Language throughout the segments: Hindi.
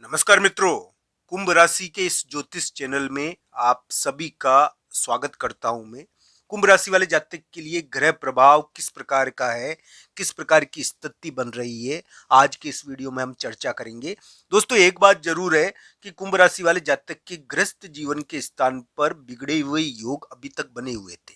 नमस्कार मित्रों। कुंभ राशि के इस ज्योतिष चैनल में आप सभी का स्वागत करता हूं मैं। कुंभ राशि वाले जातक के लिए ग्रह प्रभाव किस प्रकार का है, किस प्रकार की स्थिति बन रही है, आज के इस वीडियो में हम चर्चा करेंगे। दोस्तों, एक बात जरूर है कि कुंभ राशि वाले जातक के ग्रस्त जीवन के स्थान पर बिगड़े हुए योग अभी तक बने हुए थे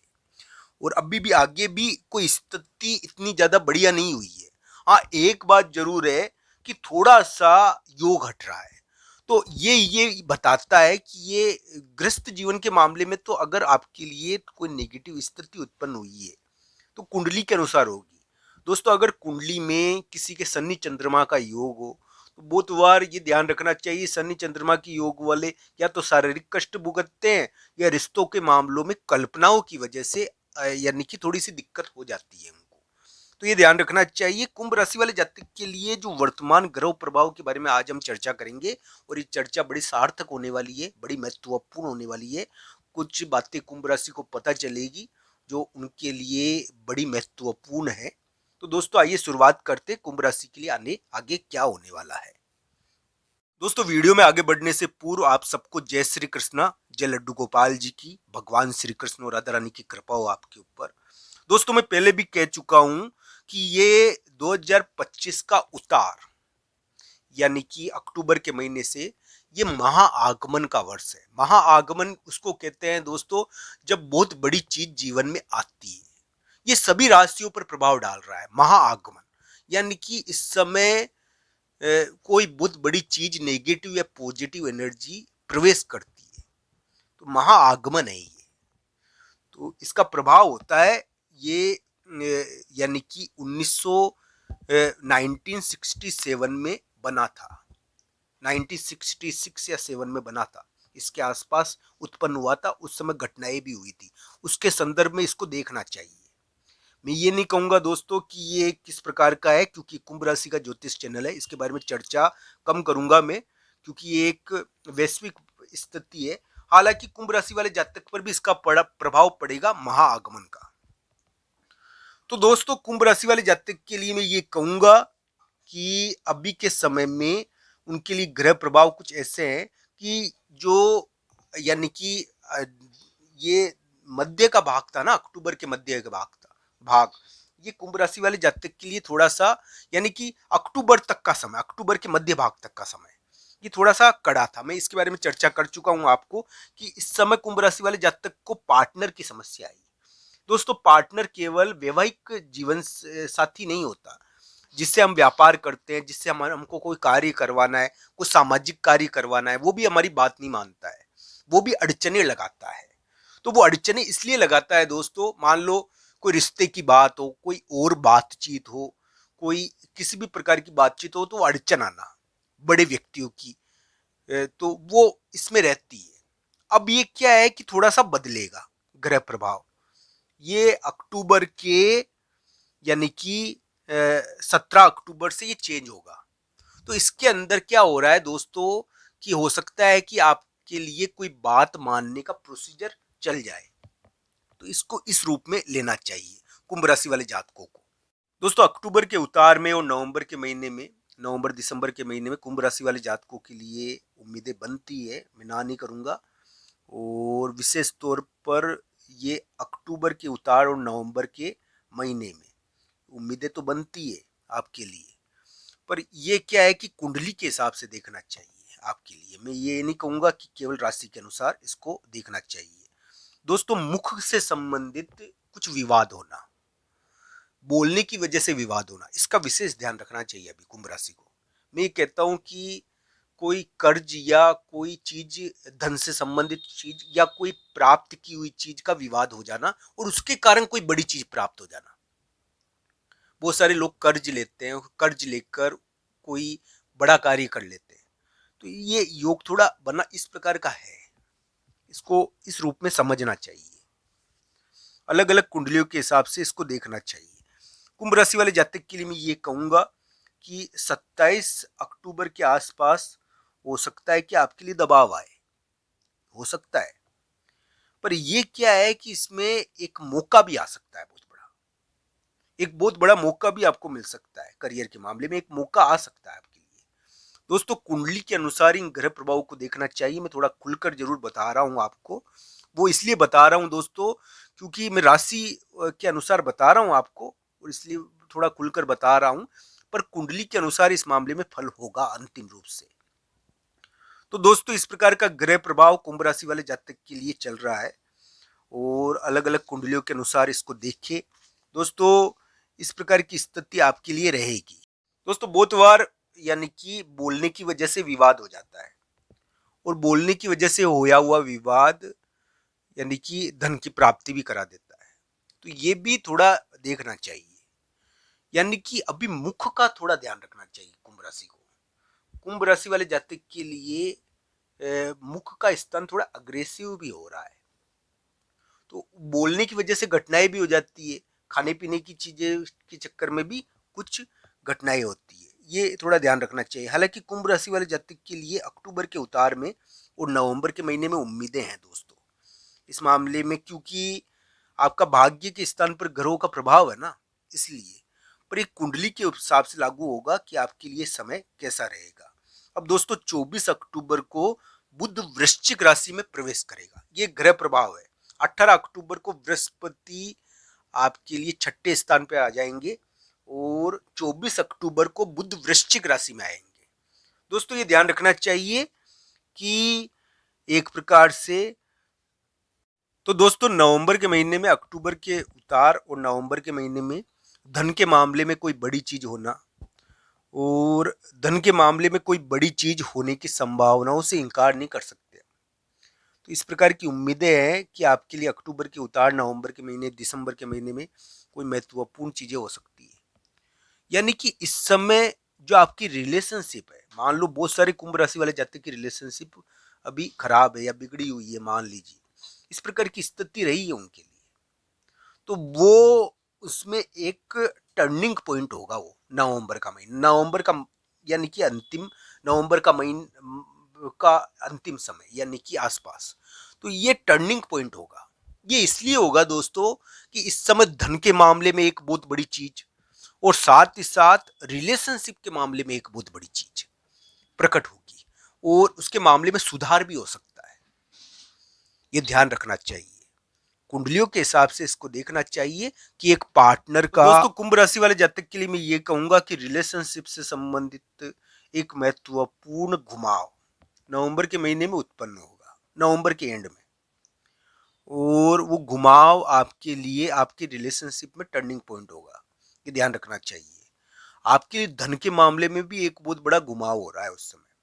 और अभी भी आगे भी कोई स्थिति इतनी ज्यादा बढ़िया नहीं हुई है। हाँ, एक बात जरूर है कि थोड़ा सा योग हट रहा है। तो ये बताता है कि ये ग्रस्त जीवन के मामले में तो अगर आपके लिए कोई नेगेटिव स्थिति उत्पन्न हुई है तो कुंडली के अनुसार होगी। दोस्तों, अगर कुंडली में किसी के शनि चंद्रमा का योग हो तो बहुत बार ये ध्यान रखना चाहिए, शनि चंद्रमा की योग वाले या तो शारीरिक कष्ट भुगतते हैं या रिश्तों के मामलों में कल्पनाओं की वजह से यानी कि थोड़ी सी दिक्कत हो जाती है उनको। तो ये ध्यान रखना चाहिए। कुंभ राशि वाले जातक के लिए जो वर्तमान ग्रह प्रभाव के बारे में आज हम चर्चा करेंगे और ये चर्चा बड़ी सार्थक होने वाली है, बड़ी महत्वपूर्ण होने वाली है। कुछ बातें कुंभ राशि को पता चलेगी जो उनके लिए बड़ी महत्वपूर्ण है। तो दोस्तों, आइए शुरुआत करते कुंभ राशि के लिए आगे क्या होने वाला है। दोस्तों, वीडियो में आगे बढ़ने से पूर्व आप सबको जय श्री कृष्णा, जय लड्डू गोपाल जी की, भगवान श्री कृष्ण और राधा रानी की कृपा हो आपके ऊपर। दोस्तों, मैं पहले भी कह चुका हूं कि ये 2025 का उतार यानी कि अक्टूबर के महीने से ये महाआगमन का वर्ष है। महाआगमन उसको कहते हैं दोस्तों जब बहुत बड़ी चीज जीवन में आती है। ये सभी राशियों पर प्रभाव डाल रहा है महाआगमन, यानी कि इस समय कोई बहुत बड़ी चीज नेगेटिव या पॉजिटिव एनर्जी प्रवेश करती है। तो महाआगमन है ये। तो इसका प्रभाव होता है ये यानी कि 1967 में बना था। 1966 या 7 में बना था, इसके आसपास उत्पन्न हुआ था। उस समय घटनाएं भी हुई थी, उसके संदर्भ में इसको देखना चाहिए। मैं ये नहीं कहूंगा दोस्तों कि ये किस प्रकार का है, क्योंकि कुंभ राशि का ज्योतिष चैनल है, इसके बारे में चर्चा कम करूंगा मैं, क्योंकि ये एक वैश्विक स्थिति है। हालांकि कुंभ राशि वाले जातक पर भी इसका प्रभाव पड़ेगा महाआगमन का। तो दोस्तों, कुंभ राशि वाले जातक के लिए मैं ये कहूंगा कि अभी के समय में उनके लिए ग्रह प्रभाव कुछ ऐसे हैं कि जो यानी कि ये मध्य का भाग था ना, अक्टूबर के मध्य का भाग ये कुंभ राशि वाले जातक के लिए थोड़ा सा यानी कि अक्टूबर तक का समय, अक्टूबर के मध्य भाग तक का समय ये थोड़ा सा कड़ा था। मैं इसके बारे में चर्चा कर चुका हूं आपको कि इस समय कुंभ राशि वाले जातक को पार्टनर की समस्या आई। दोस्तों, पार्टनर केवल वैवाहिक जीवन साथी नहीं होता जिससे हम व्यापार करते हैं, जिससे हमको कोई कार्य करवाना है, कोई सामाजिक कार्य करवाना है, वो भी हमारी बात नहीं मानता है, वो भी अड़चने लगाता है। तो वो अड़चने इसलिए लगाता है दोस्तों, मान लो कोई रिश्ते की बात हो, कोई और बातचीत हो, कोई किसी भी प्रकार की बातचीत हो, तो अड़चन आना बड़े व्यक्तियों की, तो वो इसमें रहती है। अब ये क्या है कि थोड़ा सा बदलेगा ग्रह प्रभाव, ये अक्टूबर के यानी कि 17 अक्टूबर से ये चेंज होगा। तो इसके अंदर क्या हो रहा है दोस्तों कि हो सकता है कि आपके लिए कोई बात मानने का प्रोसीजर चल जाए। तो इसको इस रूप में लेना चाहिए कुंभ राशि वाले जातकों को। दोस्तों, अक्टूबर के उतार में और नवंबर के महीने में, नवंबर दिसंबर के महीने में कुंभ राशि वाले जातकों के लिए उम्मीदें बनती है, मैं ना नहीं करूंगा। और विशेष तौर पर ये अक्टूबर के उतार और नवंबर के महीने में उम्मीदें तो बनती है आपके लिए। पर ये क्या है कि कुंडली के हिसाब से देखना चाहिए आपके लिए। मैं ये नहीं कहूंगा कि केवल राशि के अनुसार इसको देखना चाहिए। दोस्तों, मुख से संबंधित कुछ विवाद होना, बोलने की वजह से विवाद होना, इसका विशेष ध्यान रखना चाहिए अभी कुंभ राशि को। मैं ये कहता हूं कि कोई कर्ज या कोई चीज, धन से संबंधित चीज या कोई प्राप्त की हुई चीज का विवाद हो जाना और उसके कारण कोई बड़ी चीज प्राप्त हो जाना। बहुत सारे लोग कर्ज लेते हैं, कर्ज लेकर कोई बड़ा कार्य कर लेते हैं। तो ये योग थोड़ा बना इस प्रकार का है, इसको इस रूप में समझना चाहिए। अलग अलग कुंडलियों के हिसाब से इसको देखना चाहिए। कुंभ राशि वाले जातक के लिए मैं ये कहूंगा कि 27 अक्टूबर के आसपास हो सकता है कि आपके लिए दबाव आए, हो सकता है। पर ये क्या है कि इसमें एक मौका भी आ सकता है, बहुत बड़ा, एक बहुत बड़ा मौका भी आपको मिल सकता है। करियर के मामले में एक मौका आ सकता है आपके लिए। दोस्तों कुंडली के अनुसार इन ग्रह प्रभाव को देखना चाहिए। मैं थोड़ा खुलकर जरूर बता रहा हूँ आपको। वो इसलिए बता रहा हूँ दोस्तों क्योंकि मैं राशि के अनुसार बता रहा हूँ आपको, और इसलिए थोड़ा खुलकर बता रहा हूँ। पर कुंडली के अनुसार इस मामले में फल होगा अंतिम रूप से। तो दोस्तों इस प्रकार का ग्रह प्रभाव कुंभ राशि वाले जातक के लिए चल रहा है, और अलग अलग कुंडलियों के अनुसार इसको देखिए। दोस्तों इस प्रकार की स्थिति आपके लिए रहेगी। दोस्तों बहुत बार यानी कि बोलने की वजह से विवाद हो जाता है, और बोलने की वजह से होया हुआ विवाद यानी कि धन की प्राप्ति भी करा देता है। तो ये भी थोड़ा देखना चाहिए। यानी कि अभी मुख का थोड़ा ध्यान रखना चाहिए कुंभ राशि को। कुंभ राशि वाले जातक के लिए मुख का स्थान थोड़ा अग्रेसिव भी हो रहा है, तो बोलने की वजह से घटनाएं भी हो जाती है। खाने पीने की चीजें के चक्कर में भी कुछ घटनाएं होती है, ये थोड़ा ध्यान रखना चाहिए। हालांकि कुंभ राशि वाले जातक के लिए अक्टूबर के उतार में और नवंबर के महीने में उम्मीदें हैं दोस्तों इस मामले में, क्योंकि आपका भाग्य के स्थान पर ग्रहों का प्रभाव है ना, इसलिए। पर एक कुंडली के हिसाब से लागू होगा कि आपके लिए समय कैसा रहेगा। अब दोस्तों 24 अक्टूबर को बुध वृश्चिक राशि में प्रवेश करेगा, ये ग्रह प्रभाव है। 18 अक्टूबर को बृहस्पति आपके लिए छठे स्थान पे आ जाएंगे, और 24 अक्टूबर को बुध वृश्चिक राशि में आएंगे। दोस्तों ये ध्यान रखना चाहिए कि एक प्रकार से, तो दोस्तों नवंबर के महीने में अक्टूबर के उतार और नवंबर के महीने में धन के मामले में कोई बड़ी चीज होना, और धन के मामले में कोई बड़ी चीज होने की संभावनाओं से इनकार नहीं कर सकते। तो इस प्रकार की उम्मीदें हैं कि आपके लिए अक्टूबर के उतार, नवंबर के महीने, दिसंबर के महीने में कोई महत्वपूर्ण चीजें हो सकती है। यानी कि इस समय जो आपकी रिलेशनशिप है, मान लो बहुत सारे कुंभ राशि वाले जातक की रिलेशनशिप अभी खराब है या बिगड़ी हुई है, मान लीजिए इस प्रकार की स्थिति रही है उनके लिए, तो वो उसमें एक टर्निंग पॉइंट होगा वो नवंबर का महीना, नवंबर का यानी कि अंतिम, नवंबर का महीना का अंतिम समय यानी कि आसपास। तो ये टर्निंग पॉइंट होगा। ये इसलिए होगा दोस्तों कि इस समय धन के मामले में एक बहुत बड़ी चीज, और साथ ही साथ रिलेशनशिप के मामले में एक बहुत बड़ी चीज प्रकट होगी, और उसके मामले में सुधार भी हो सकता है। ये ध्यान रखना चाहिए। कुंडलियों के हिसाब से इसको देखना चाहिए कि एक पार्टनर का, दोस्तों कुंभ राशि वाले जातक के लिए मैं ये कहूंगा कि रिलेशनशिप से संबंधित एक महत्वपूर्ण घुमाव नवंबर के महीने में उत्पन्न होगा, नवंबर के एंड में। और वो घुमाव आपके लिए आपके रिलेशनशिप में टर्निंग पॉइंट होगा, ये ध्यान रखना चाहिए। आपके धन के मामले में भी एक बहुत बड़ा घुमाव हो रहा है उस समय,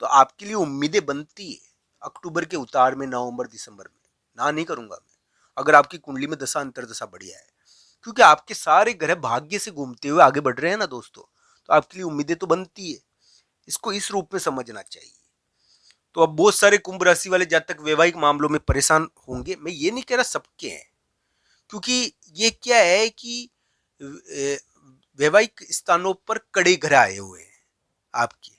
तो आपके लिए उम्मीदें बनती है अक्टूबर के उतार में, नवंबर दिसंबर में। ना नहीं करूंगा मैं, अगर आपकी कुंडली में दशा अंतरदशा बढ़िया है, क्योंकि आपके सारे ग्रह भाग्य से घूमते हुए आगे बढ़ रहे हैं ना दोस्तों, तो आपके लिए उम्मीदें तो बनती है। इसको इस रूप में समझना चाहिए। तो अब बहुत सारे कुंभ राशि वाले जातक वैवाहिक मामलों में परेशान होंगे। मैं ये नहीं कह रहा सबके हैं, क्योंकि ये क्या है कि वैवाहिक स्थानों पर कड़े ग्रह आए हुए हैं आपके,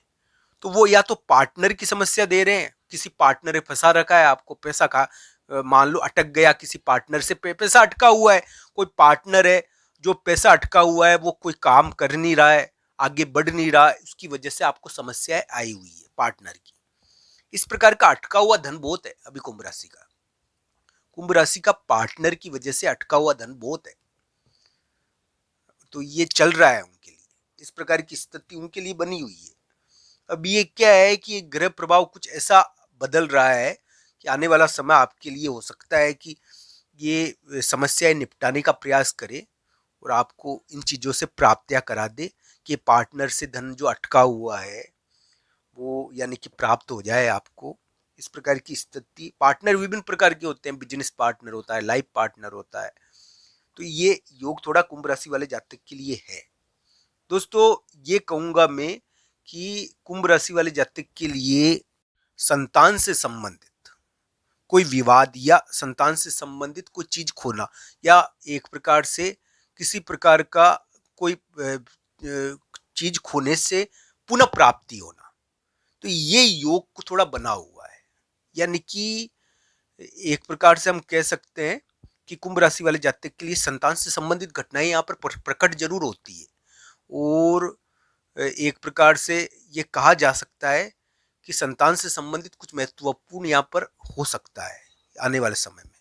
तो वो या तो पार्टनर की समस्या दे रहे हैं, किसी पार्टनर ने फंसा रखा है आपको, पैसा का मान लो अटक गया किसी पार्टनर से, पैसा अटका हुआ है, कोई पार्टनर है जो पैसा अटका हुआ है, वो कोई काम कर नहीं रहा है, आगे बढ़ नहीं रहा है, उसकी वजह से आपको समस्याएं आई हुई है पार्टनर की। इस प्रकार का अटका हुआ धन बहुत है अभी कुंभ राशि का, कुंभ राशि का पार्टनर की वजह से अटका हुआ धन बहुत है, तो ये चल रहा है उनके लिए, इस प्रकार की स्थिति उनके लिए बनी हुई है। अब ये क्या है कि ग्रह प्रभाव कुछ ऐसा बदल रहा है कि आने वाला समय आपके लिए हो सकता है कि ये समस्याएं निपटाने का प्रयास करे, और आपको इन चीज़ों से प्राप्तियां करा दे कि पार्टनर से धन जो अटका हुआ है वो यानी कि प्राप्त हो जाए आपको। इस प्रकार की स्थिति, पार्टनर विभिन्न प्रकार के होते हैं, बिजनेस पार्टनर होता है, लाइफ पार्टनर होता है, तो ये योग थोड़ा कुंभ राशि वाले जातक के लिए है। दोस्तों ये कहूंगा मैं कि कुंभ राशि वाले जातक के लिए संतान से संबंधित कोई विवाद या संतान से संबंधित कोई चीज खोना, या एक प्रकार से किसी प्रकार का कोई चीज खोने से पुनः प्राप्ति होना, तो ये योग को थोड़ा बना हुआ है। यानी कि एक प्रकार से हम कह सकते हैं कि कुंभ राशि वाले जातक के लिए संतान से संबंधित घटनाएं यहाँ पर प्रकट जरूर होती है, और एक प्रकार से ये कहा जा सकता है कि संतान से संबंधित कुछ महत्वपूर्ण यहाँ पर हो सकता है आने वाले समय में।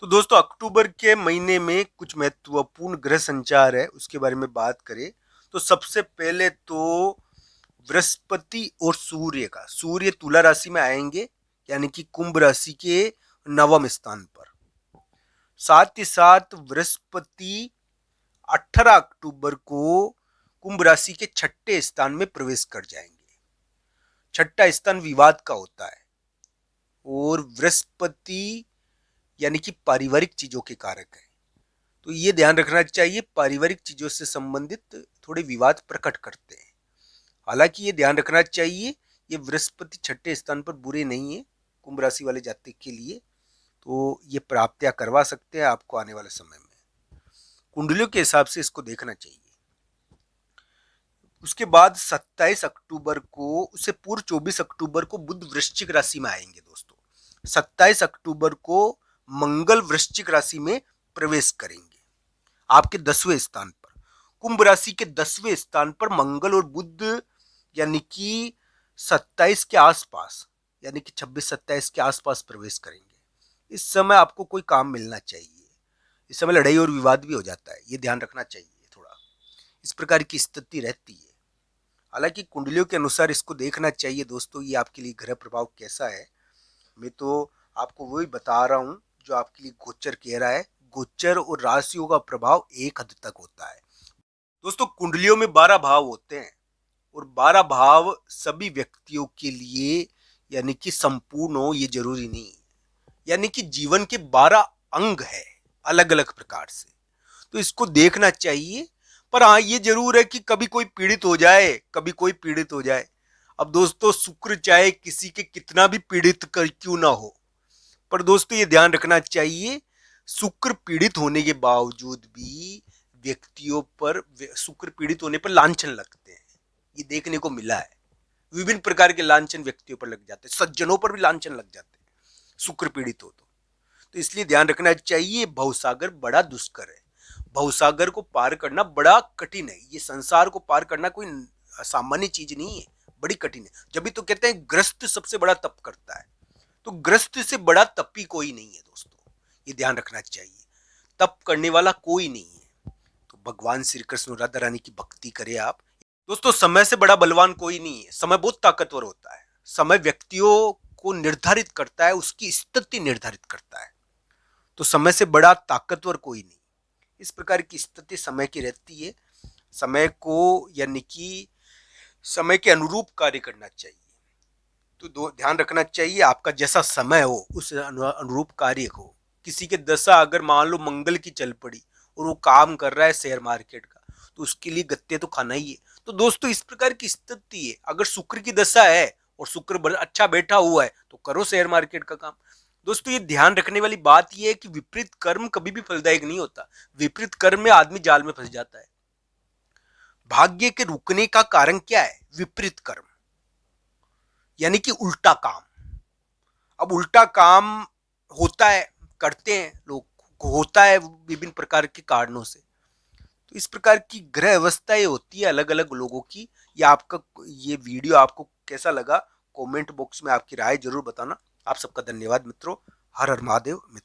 तो दोस्तों, अक्टूबर के महीने में कुछ महत्वपूर्ण ग्रह संचार है, उसके बारे में बात करें तो सबसे पहले तो बृहस्पति और सूर्य का, सूर्य तुला राशि में आएंगे यानी कि कुंभ राशि के नवम स्थान पर। साथ ही साथ बृहस्पति 18 अक्टूबर को कुंभ राशि के छठे स्थान में प्रवेश कर जाएंगे। छठा स्थान विवाद का होता है और बृहस्पति यानी कि पारिवारिक चीजों के कारक है, तो ये ध्यान रखना चाहिए, पारिवारिक चीजों से संबंधित थोड़े विवाद प्रकट करते हैं। हालांकि ये ध्यान रखना चाहिए, ये बृहस्पति छठे स्थान पर बुरे नहीं है कुंभ राशि वाले जातक के लिए, तो ये प्राप्तियां करवा सकते हैं आपको आने वाले समय में। कुंडलियों के हिसाब से इसको देखना चाहिए। उसके बाद 27 अक्टूबर को, उससे पूर्व 24 अक्टूबर को बुध वृश्चिक राशि में आएंगे दोस्तों। 27 अक्टूबर को मंगल वृश्चिक राशि में प्रवेश करेंगे आपके 10वें स्थान पर। कुंभ राशि के 10वें स्थान पर मंगल और बुध यानी कि 27 के आसपास, यानी कि 26-27 के आसपास प्रवेश करेंगे। इस समय आपको कोई काम मिलना चाहिए, इस समय लड़ाई और विवाद भी हो जाता है, ये ध्यान रखना चाहिए। थोड़ा इस प्रकार की स्थिति रहती है। हालांकि कुंडलियों के अनुसार इसको देखना चाहिए दोस्तों, ये आपके लिए ग्रह प्रभाव कैसा है। मैं तो आपको वही बता रहा हूँ जो आपके लिए गोचर कह रहा है। गोचर और राशियों का प्रभाव एक हद तक होता है दोस्तों। कुंडलियों में 12 भाव होते हैं और 12 भाव सभी व्यक्तियों के लिए यानी कि संपूर्ण हो ये जरूरी नहीं है, यानी कि जीवन के 12 अंग है अलग अलग प्रकार से, तो इसको देखना चाहिए। पर हाँ, ये जरूर है कि कभी कोई पीड़ित हो जाए, कभी कोई पीड़ित हो जाए। अब दोस्तों, शुक्र चाहे किसी के कितना भी पीड़ित कर क्यों ना हो, पर दोस्तों ये ध्यान रखना चाहिए, शुक्र पीड़ित होने के बावजूद भी व्यक्तियों पर, शुक्र पीड़ित होने पर लांछन लगते हैं, ये देखने को मिला है। विभिन्न प्रकार के लांछन व्यक्तियों पर लग जाते हैं, सज्जनों पर भी लांछन लग जाते हैं शुक्र पीड़ित हो तो इसलिए ध्यान रखना चाहिए। भवसागर बड़ा दुष्कर है, भवसागर को पार करना बड़ा कठिन है। ये संसार को पार करना कोई सामान्य चीज नहीं है, बड़ी कठिन है। जब भी तो कहते हैं ग्रस्त सबसे बड़ा तप करता है, तो ग्रस्त से बड़ा तपी कोई नहीं है दोस्तों, ये ध्यान रखना चाहिए। तप करने वाला कोई नहीं है। तो भगवान श्री कृष्ण राधा रानी की भक्ति करें आप दोस्तों। समय से बड़ा बलवान कोई नहीं है, समय बहुत ताकतवर होता है। समय व्यक्तियों को निर्धारित करता है, उसकी स्थिति निर्धारित करता है, तो समय से बड़ा ताकतवर कोई नहीं। इस प्रकार की स्थिति समय की रहती है। समय को यानी कि समय के अनुरूप कार्य करना चाहिए। तो ध्यान रखना चाहिए, आपका जैसा समय हो उस अनुरूप कार्य हो। किसी के दशा अगर मान लो मंगल की चल पड़ी और वो काम कर रहा है शेयर मार्केट का, तो उसके लिए गत्ते तो खाना ही है। तो दोस्तों इस प्रकार की स्थिति है। अगर शुक्र की दशा है और शुक्र अच्छा बैठा हुआ है तो करो शेयर मार्केट का काम। दोस्तों ये ध्यान रखने वाली बात यह है कि विपरीत कर्म कभी भी फलदायक नहीं होता। विपरीत कर्म में आदमी जाल में फंस जाता है। भाग्य के रुकने का कारण क्या है? विपरीत कर्म, यानी कि उल्टा काम। अब उल्टा काम होता है, करते हैं लोग, होता है विभिन्न प्रकार के कारणों से। तो इस प्रकार की ग्रह अवस्थाएं होती है अलग अलग लोगों की। या आपका ये वीडियो आपको कैसा लगा, कमेंट बॉक्स में आपकी राय जरूर बताना। आप सबका धन्यवाद मित्रों। हर हर महादेव मित्र।